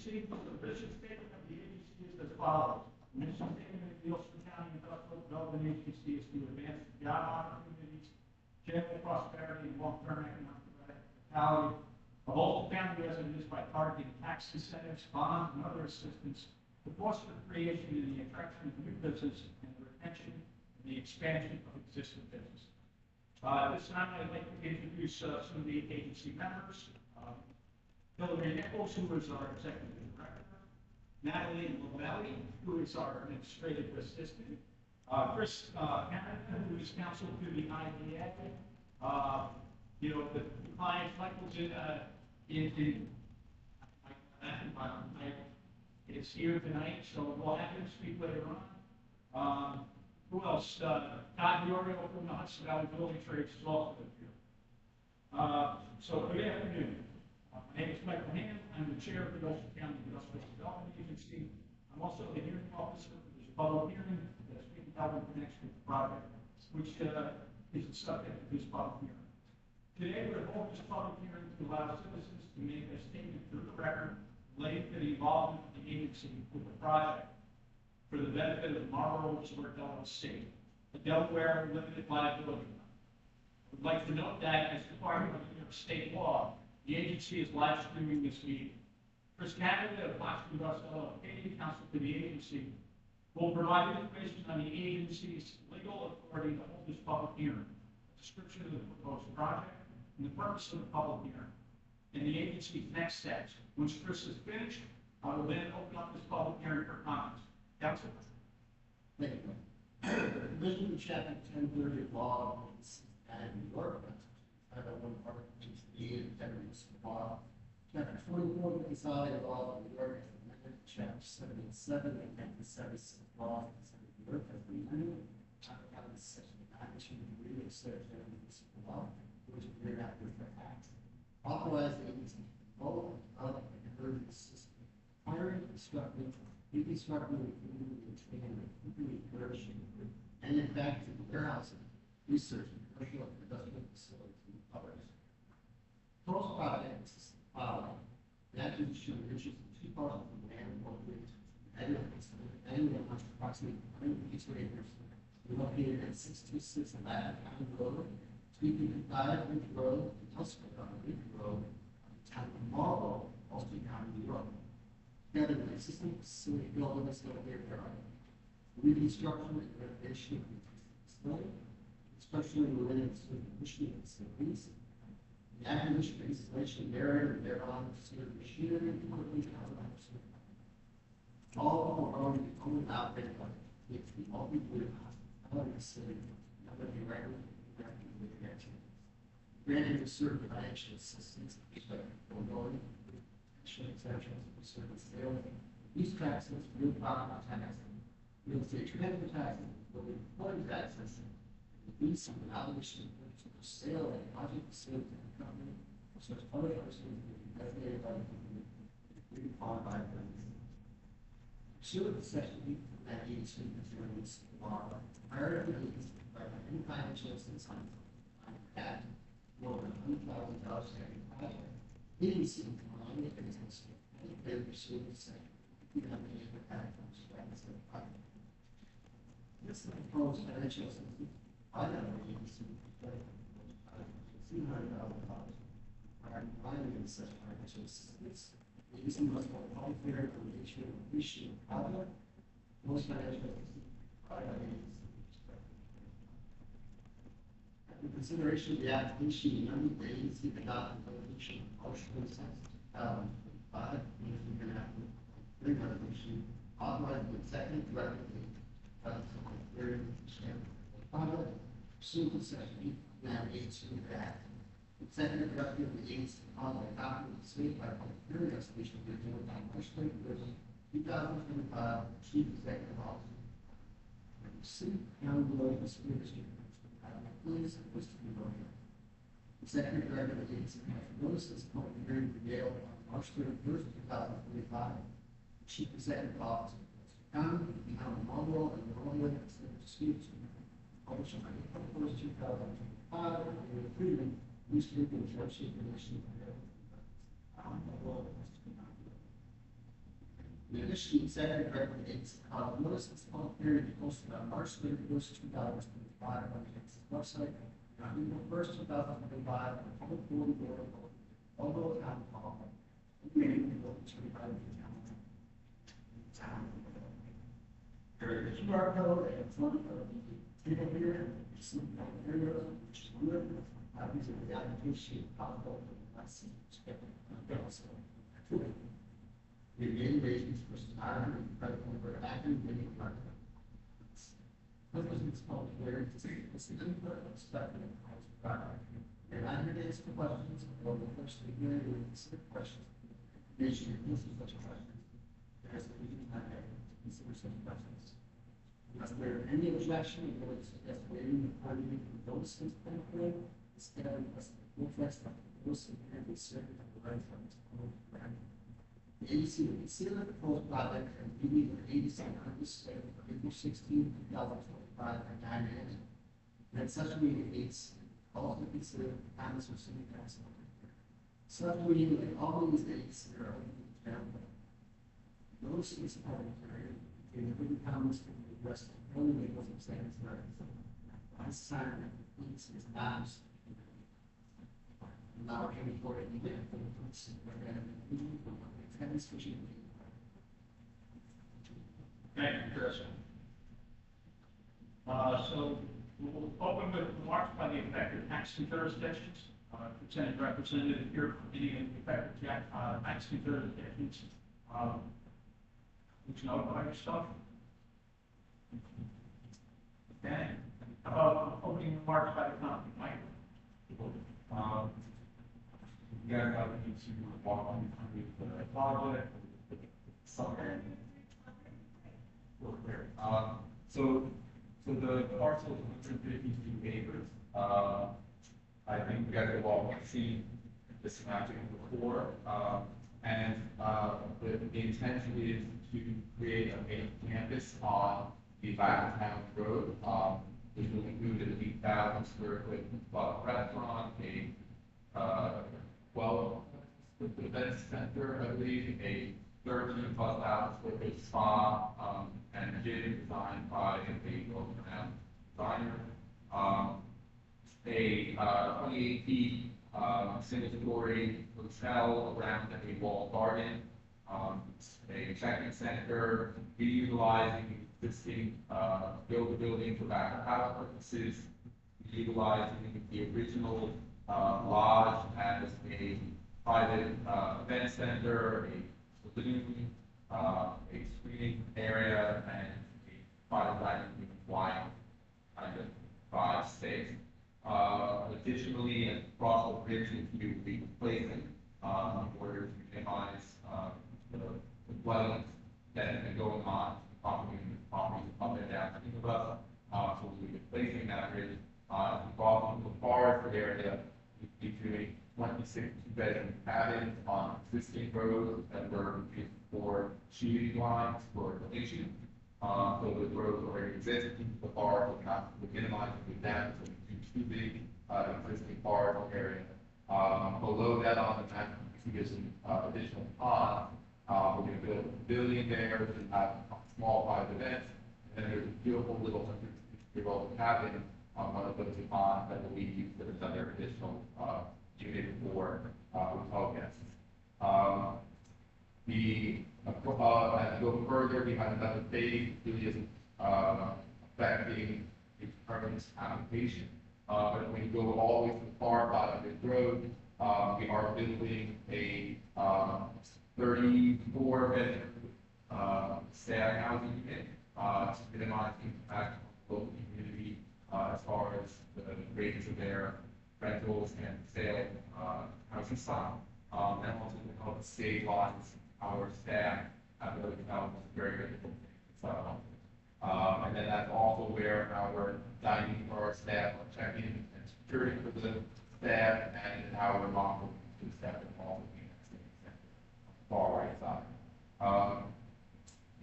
agency. The mission statement of the agency is as follows. The mission statement of the Ulster County Industrial Development Agency is to advance job opportunities, general prosperity, and long-term economic vitality of all county residents by targeting tax incentives, bonds, and other assistance to foster the creation and the attraction of new business and the retention and the expansion of existing business. At this time, I'd like to introduce some of the agency members. Hillary Nichols, who is our executive director. Natalie Lovelli, who is our administrative assistant. Chris Canada, who is counsel to the IDA. The client Michael's is here tonight, so we'll have him speak later on. Who else? Todd Diorio from the Hudson Valley Building Trades is also here. So good afternoon. My name is Michael Hand. I'm the chair of the Ulster County Industrial Development Agency. I'm also the hearing officer for this public hearing that's being held in connection with the project, which is the subject of this public hearing. Today, we're holding this public hearing to allow citizens to make a statement through the record related to the involvement of the agency with the project for the benefit of the Marlborough LLC, a Delaware limited liability company. I would like to note that, as required by New York State law, the agency is live streaming this meeting. Chris Canada of Boston Russ LLC, counsel to the agency, will provide information on the agency's legal authority to hold this public hearing, a description of the proposed project, and the purpose of the public hearing, and the agency's next steps. Once Chris is finished, I will then open up this public hearing for comments. Counsel? Thank you. The provision of chapter 1030 of law and New York, Title 1, Article 2 and Federalist Law. Chapter 24 of the Consolidated Law of New York has amended Chapter 77 and 76 of law of New York has been amended. Title 5 is Section 9 to agree with Secretary of Municipal Law, which is the Act. Authorize the agency to control and develop an emergency system, hiring, constructing, reconstructing, and training, nourishing, and in fact, warehousing, research, and commercial and industrial facilities and others. Proposed project is the following. The acquisition of riches in 2 parcels of land located annually amount to approximately 180 acres, located at 626 Latin County Road, 355 Ridge Road, and Elspeth on Ridge Road, on the town of Marlborough, Ulster County, New York. Together with existing facility buildings located there, reconstruction and renovation of the facility, especially related to the commissioning facilities, the acquisition and installation therein and thereon of certain machinery, equipment, and other items. All are already owned and operated by the multi-year hospitality facility, number of regular activities. Granting of certain financial assistance, ongoing, exemptions for certain sales, use taxes, real property taxes, real estate transfer taxes, building employee taxes, lease and obligation for sale and project facility of the company, or such other persons designated by the company, agreed upon by the pursuant to section 8 of that agency materials law, prior to the agency by any financial assistance on that more than $100,000 every project, agency on the business and the pursuit of section 8 of the platforms rights of the project. This is the proposed financial assistance. I know the agency $200,000 are provided in such financial assistance. The agency must hold all fair information and issue of project. Most financial assistance provided by the agency. After consideration of the application, the agency adopted the resolution partially since 2005, and we're have to bring resolution authorizing the executive director of the pursuant to section 8 of the Act. Executive director of the agency following adoption of the state by public hearing resolution to be given by March 31st, 2025, chief executive officer. City County Board of Supervisors, please, Mr. Board. Executive director of the agency has noticed this public hearing to be held on March 31st, 2025. Chief executive officer, County, the town of Marlborough, and the Rolling Disputes. Published on April 1st, 2025, and including newspaper and judge information. In addition, the executive recommends notice of this public hearing be posted on March 31st, 2025 on the Texas website, on April 1st, 2025, on the public bulletin board of Marlborough Town Hall. Meeting will be certified in the town. There is QR code and front of the table here, some areas which is good. These are the application possible for the last the main basis for hiring and president for acting many departments. Purpose of this public hearing is to input of spectrum and house product. You're not here to answer questions, or the first to hear or consider questions. Information or listen such questions. There is a meeting time to consider such questions. Unless there are any objection, we would suggest waiving the party from those since public hearing, instead of the full text of the rules and apparently serving the right from its public hearing. The agency will consider the proposed project and meeting of agency on this schedule for April 16, 2025 at 9 a.m. And such meeting dates also consider the comments of city council. Such meeting like all these dates are open to the town. Those cities public hearing contain written comments from the rest of the only legal substance right. Last time that the police is not now can report it again for the police Thank you, Chris. So we'll open with remarks by the effective taxing jurisdictions. Presented representative here from any of the effective taxing jurisdictions. Would you notify yourself? Okay. How about opening remarks by the company, Mike? You guys have to walk on through the project, somewhere. So the parcel is 152 acres. I think you guys have all seen this mapping before. And the intention is to create a main campus on the back of town road, which will include an 8,000 square foot restaurant, a 12 event center, I believe, a 13,000 square foot spa, and a gym designed by a local designer. A 28 feet single-story hotel around a walled garden, a checking center, utilizing existing building for back of house purposes, utilizing the original lodge as a private event center, a saloon, a screening area, and a private dining room wine kind of vibe space. Additionally, across the bridge, we will be replacing in order to minimize the flooding that has been going on property up and down the river. So we'll be replacing that bridge. Involved in the forest area, we'll be doing 26 two-bedroom cabins on existing roads that were used for shooting lines for relation. So the roads already exist. The forest will not minimize the damage of too big existing forest area. Below that on the map, you can see some additional pond. We're going to build a pavilion there, which will have small private events, and then there's a beautiful little 150-year-old cabin on one of those ponds that will be used as another additional unit for hotel guests. As we go further, we have another phase, really isn't affecting the permanent application. But when you go all the way to the far side of the road, we are building a 34-bedroom staff housing unit to minimize the impact on the local community as far as the rates of their rentals and sale housing stock. And also to help stabilize our staff at the hotel is very good. And then that's also where our dining for our staff are checking and security for the staff, and our locker room for the staff and all the far right side.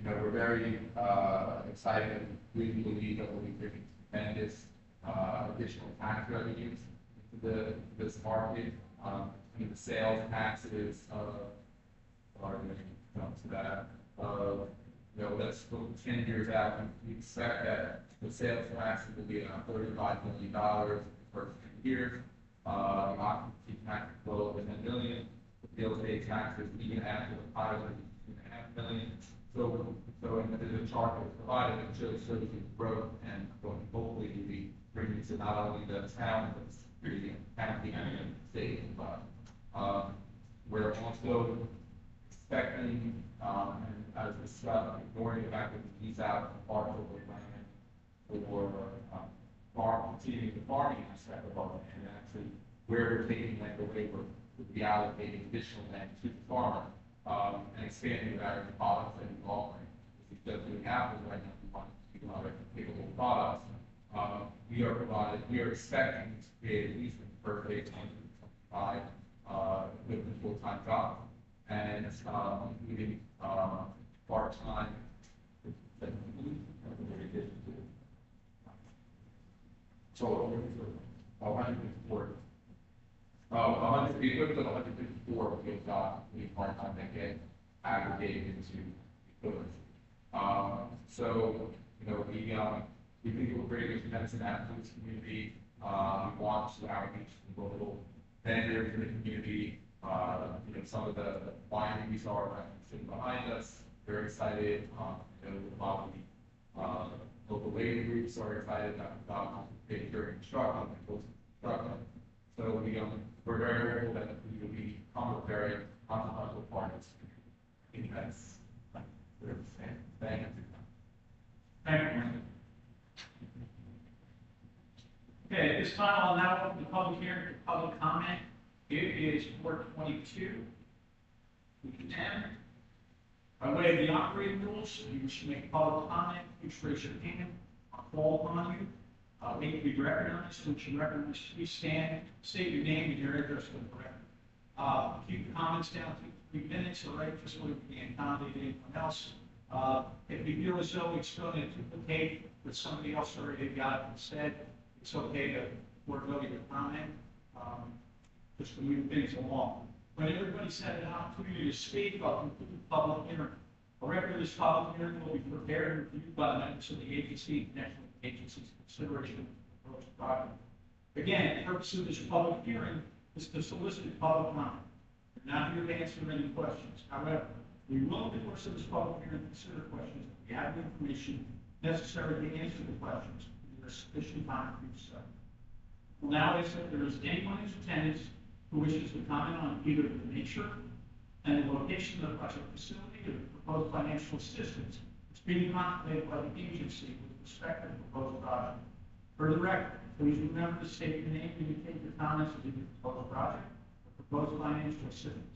We're very excited and really believe that we'll be bringing tremendous additional tax revenues into this market. The sales taxes are going to come to that. let's go 10 years out, we expect that the sales tax will be around $35 million the first 2 years. The occupancy tax will go over 10 million. The real estate taxes, even after the pilot, is 2.5 million. So in the chart that was provided, it shows the growth and hopefully be bringing to not only the town, but the county and the state. But we're also expecting, and as discussed, ignoring the fact that we lease out part of the land for continuing the farming aspect of our land, and actually where we're taking land away, we're reallocating additional land to the farmer, and expanding the various products that we're offering. If we doing apples right now, we want to do other capable products. We are expecting to create at least per phase 125 with a full-time job, and including part-time. Total 104. The equivalent of 154 we got the part-time that get aggregated into equivalent. So we think we're bringing tremendous amount to this community. We want to outreach to local vendors in the community. Some of the wineries are sitting behind us. They're excited. A lot of the local labor groups are excited about being during construction and post-construction. So we're very hopeful that we will become a very consequential partners in events. Thank you. Thank you. Okay, at this time, I'll now open the public hearing for public comment. It is 4:22. We can end. By way of the operating rules, you should make public comment, please raise your hand. I'll call upon you. Need to be recognized. Once you're recognized, please stand, state your name and your address for the record. Keep the comments down to 3 minutes, all right, just so we can accommodate anyone else. If you feel as though it's going to duplicate what somebody else already got and said, it's okay to forego your comment, just to move things along. When everybody's had an opportunity to speak, I'll conclude the public hearing. A record of this public hearing will be prepared and reviewed by the members of the agency in connection with the agency's consideration of the proposed project. Again, the purpose of this public hearing is to solicit public comment. We're not here to answer any questions. However, we will, in the course of this public hearing, consider questions if we have the information necessary to answer the questions. There is sufficient time to do so. We'll now ask if there is anyone who's attendance who wishes to comment on either the nature and the location of the project facility or the proposed financial assistance that's being contemplated by the agency with respect to the proposed project. For the record, please remember to state your name and indicate your comments as to the proposed project or proposed financial assistance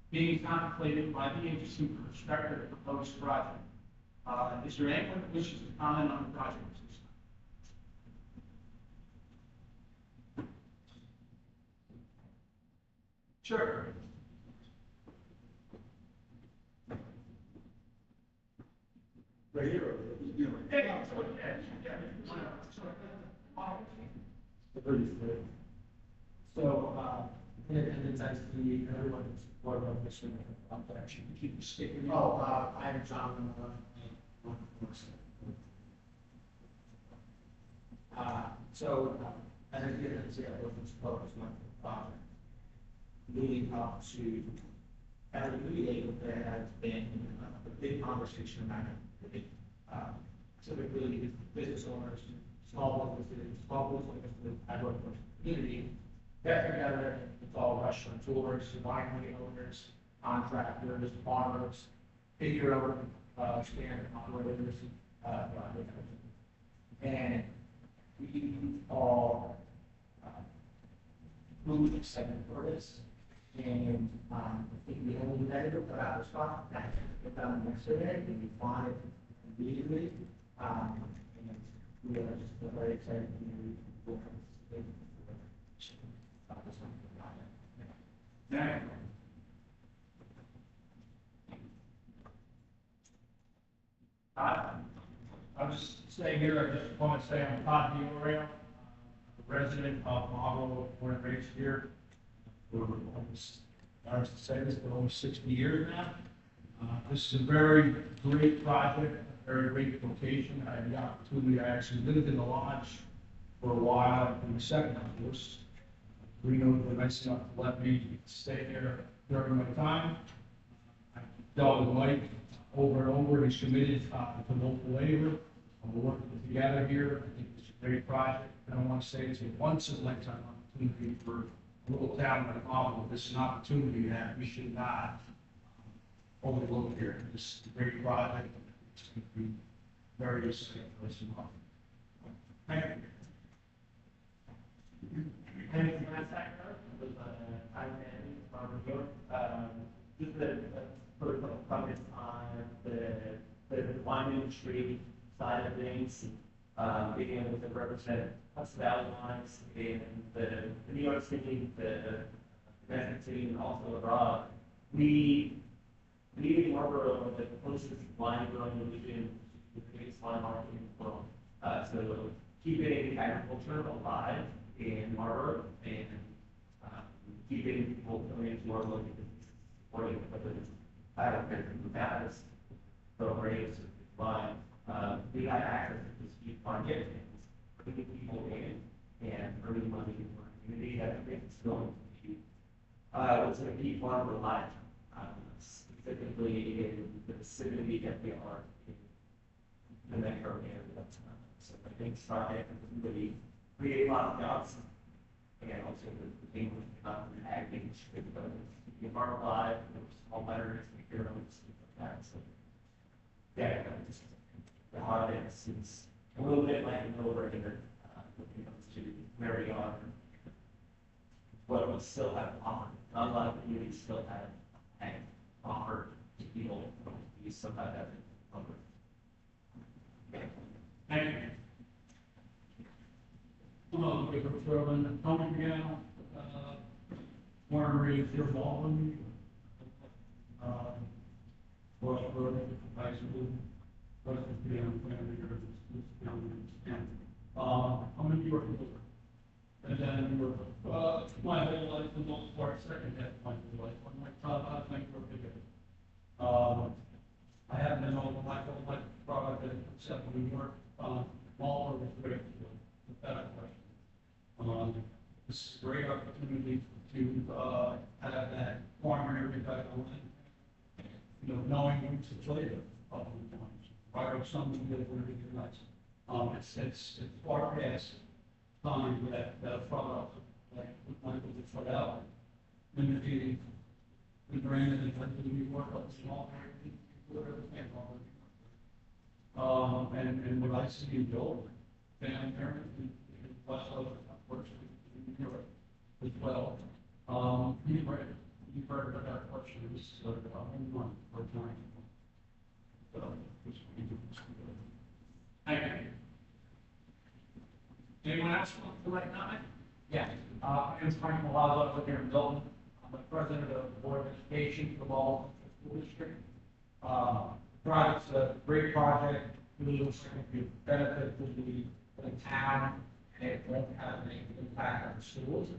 being contemplated by the agency with respect to the proposed project. Is there anyone who wishes to comment on the project? Sure. Right here. So, in attendance, I see everyone in support of this actually keep sticking. I am John. As I did say, I wasn't supposed to project. Leading up to, as a mediator, there has been a big conversation about it. Typically, business owners, small businesses, I work with community, get together, it's all restaurateurs, winery owners, contractors, farmers, figure out standard operators, and we all moved excited for this. And I think the only negative that I was talking about get done yesterday, and we fought it immediately. And we are just very excited to be able to participate I'll just stay here. I just want to say I'm Todd DiOrio, resident of Marlborough, born and raised here. We're almost, I was to say this, but almost 60 years now. This is a very great project, a very great location. I had the opportunity, I actually lived in the lodge for a while in the second house. Reno was nice enough to let me stay there during my time. I dealt with Mike over and over, he's committed to local labor. We're working together here. I think it's a great project. I don't want to say it's a once in a lifetime opportunity for a little town like Marlborough. This is an opportunity that we should not overlook here. This is a great project. It's going to be very exciting for us in Marlborough. Thank you. And it's my sector, with I'm in Marlborough. Just to put a couple comments on the wine industry side of things, being able to represent Hudson Valley wines in the New York City, the Atlantic City, and also abroad. We in Marlborough are the closest wine growing region to the biggest wine market in the world. So keeping agriculture alive in Marlborough and keeping people coming into our local businesses, supporting whether it's agriculture, fast, programs, wine. We have access to this huge market and bringing people in and earning money in our community. That I think is going to be what's going to keep Marlborough alive, specifically in the vicinity that we are in the metro area. So I think this project will really create a lot of jobs and also the people in ag industry, but keep Marlborough alive, small butters, heroes, stuff like that. So yeah, just the holidays is a little bit like an over here when it comes to where we are, what we still have offered. Not a lot of communities still have ag offered to people. We still have that offered. Thank you. Hello, Victor Sherman, Tony Piano, Warren Reed, Joe Baldwin, Ross Burke, High School, Western Piano, Family Group, and I'm in New York, and then New York, my whole life, for the most part, second half of my whole life, when my top, I think we're together. I haven't been over my whole life product except New York, Marlborough was great, without question. This is a great opportunity to have that farmer area back on, knowing what's the flavor of the wines. Right, or something that we're really nice. It's far past time that product, like Michael just put out, in the brand and the New York, like small area, whatever the can't and what I see in Joel, down there in West Coast, unfortunately, in Europe as well. You've heard about that question. This is a one for time. Thank you. Anyone else want to write comment? Yeah, my name is Frank Malazzo, I live here in Milton. I'm the president of the Board of Education for the Marlborough School District. Project's a great project, really looks like it could benefit the town, and it won't have any impact on the schools.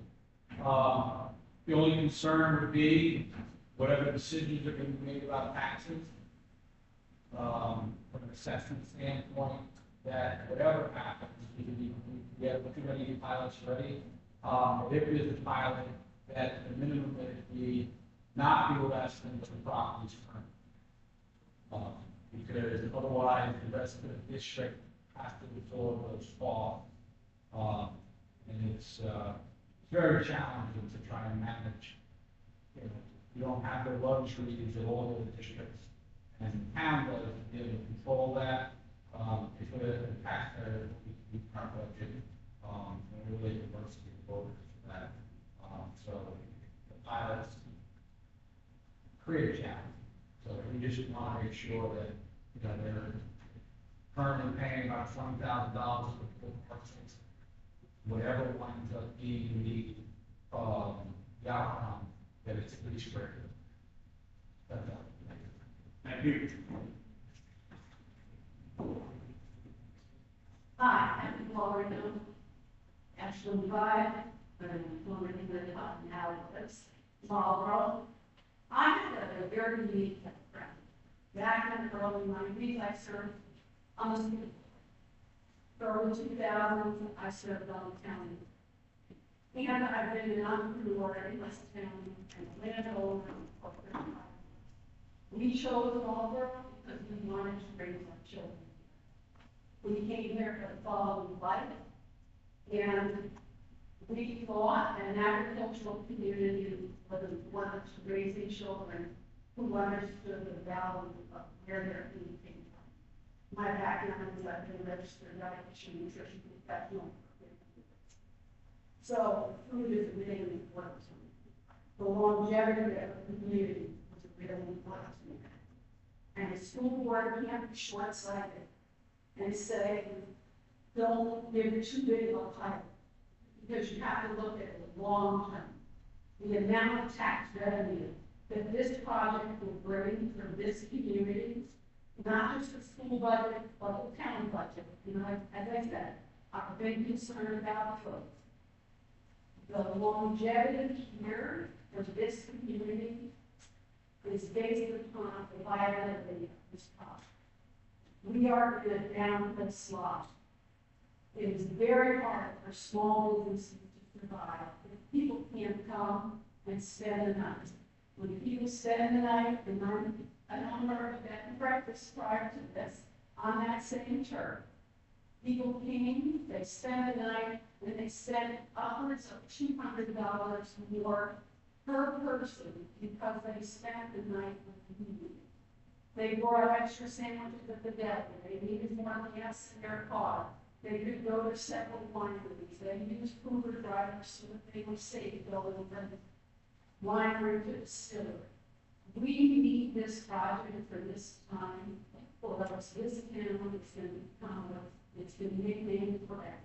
The only concern would be whatever decisions are going to be made about taxes, from an assessment standpoint, that whatever happens, we get too many pilots ready. If it is a pilot, that the minimum that it be not be less than the property's current. Because otherwise the rest of the district has to absorb those costs. And it's very challenging to try and manage. You don't have the luxury of all of the districts, and the town does be able to control that. If the taxpayer we our budget, and really diversity of voters for that. So the pilots create a challenge. So we just want to make sure that they're currently paying about $20,000 for parcels. Whatever winds up being the outcome, that it's at least fair. Thank you. Hi, I'm Florida, Ashland Drive, and Florida now lives Marlborough. I have a very unique background. Back in the early 90s, I served on the school board. Early 2000s, I served on the county. And I've been an entrepreneur in West County and a landowner and a corporate owner. We chose Marlborough because we wanted to raise our children. We came here for the fall of life, and we thought an agricultural community was important to raising children who understood the value of where their food came from. My background is I've been a registered dietitian and nutrition professional. So food is really important to me. The longevity of the community was really important to me. And the school board can't be short-sighted and say, don't give too big of a title, because you have to look at the long term. The amount of tax revenue that this project will bring for this community, not just the school budget, but the town budget. You know, as I said, I'm a big concern about food. The longevity here for this community is based upon the viability of this project. We are in a downhill slide. It is very hard for small businesses to survive if people can't come and spend the night. When people spend the night, and I'm an owner of a bed and breakfast prior to this, on that same turf, people came, they spent the night, and they spent upwards of $200 more per person because they spent the night with the community. They brought extra sandwiches at the deli. They needed more gas in their car. They could go to several wineries. They used Uber drivers so that they were safe going from winery to distillery. We need this project for this time, for us. This town is going to become, it's going to be nicknamed forever.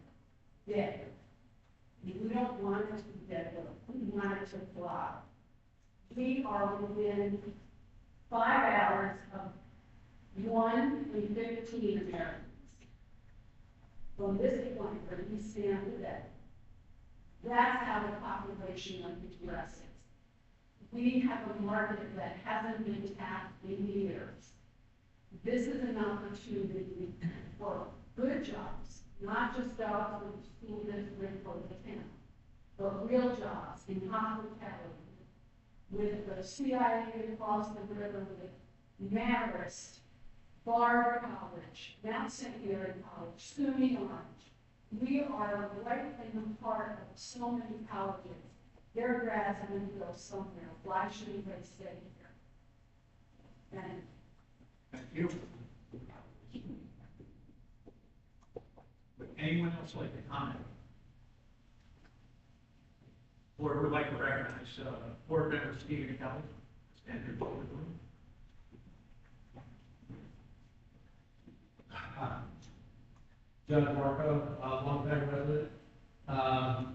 Dead. We don't want it to be dead. We want it to fly. We are within 5 hours of 1 in 15 Americans. From this point where we stand today, that's how the population of the U.S. is. We have a market that hasn't been tapped in years. This is an opportunity for good jobs, not just jobs in the school district or the town, but real jobs in hospitality, with the CIA across the river, with Marist, Barber College, Mount St. Mary College, SUNY Orange. We are right in the heart of so many colleges. Their grads are going to go somewhere. Why shouldn't they stay here? And Thank you. Would anyone else like to comment? Board would like to recognize Board Member Stephen Kelly. Stand here, board. John Marco, long-time resident. I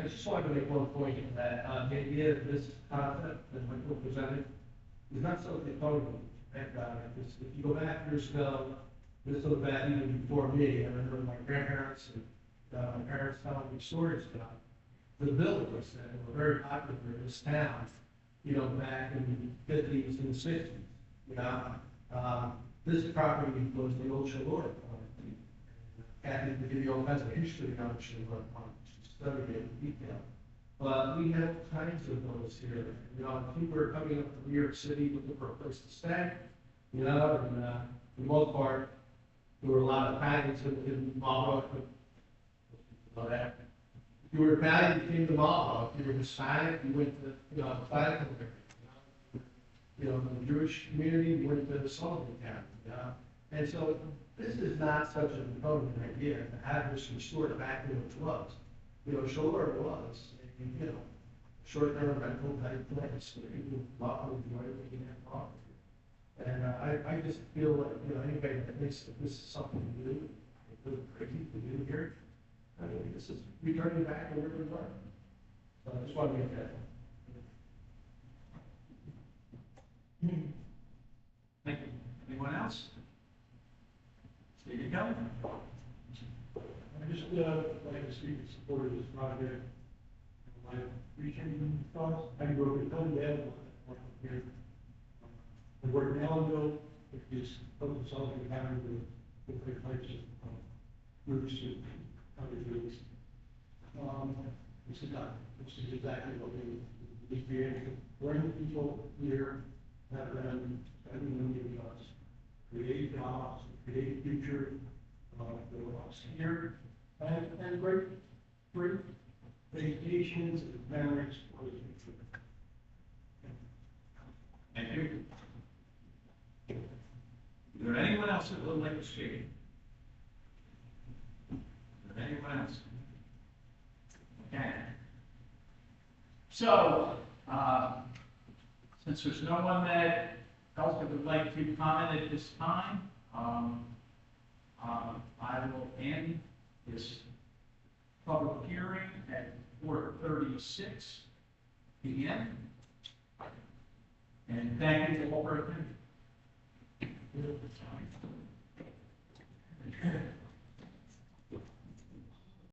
just wanted to make one point that the idea of this concept that Michael presented is not something totally if you go back years ago, this was back even before me. I remember my grandparents and my parents telling me stories about the villages that were very popular in this town, you know, back in the 50s and 60s. You know, this property was the old Shalora. Kathy can give you all kinds of history on Shalora, to study it in detail. But we have kinds of those here. You know, people are coming up from New York City looking for a place to stay. You know, and for the most part, there were a lot of Italians in Marlborough. If you were Italian, you came to Marlborough. If you were Hispanic, you went to, you know, Hispanic community. You know, the Jewish community, you went to the Sullivan Town. You know? And so this is not such a proponent idea to have this restored back to what it was. You know, sure it was, you know, short-term rental type place where people love to enjoy looking at property. And I just feel like, you know, anybody that thinks that this is something new, really crazy to do here, I mean, this is returning back to where we were. So I just want to make that. Thank you. Anyone else? Stephen Kelly. I just like to speak in support of this project. My region thoughts, I grew up in Huntingdale, here. The word Ellenville is focused on having the different types of groups and other groups. This is exactly what we created, bring people here, have them spending money with us, create jobs, create future, for us here, and great vacations and memories for the future. Thank you. Is there anyone else that would like to speak? Is there anyone else? Okay. So, since there's no one else that would like to comment at this time, I will end this public hearing at 4:36 p.m. And thank you all for attending.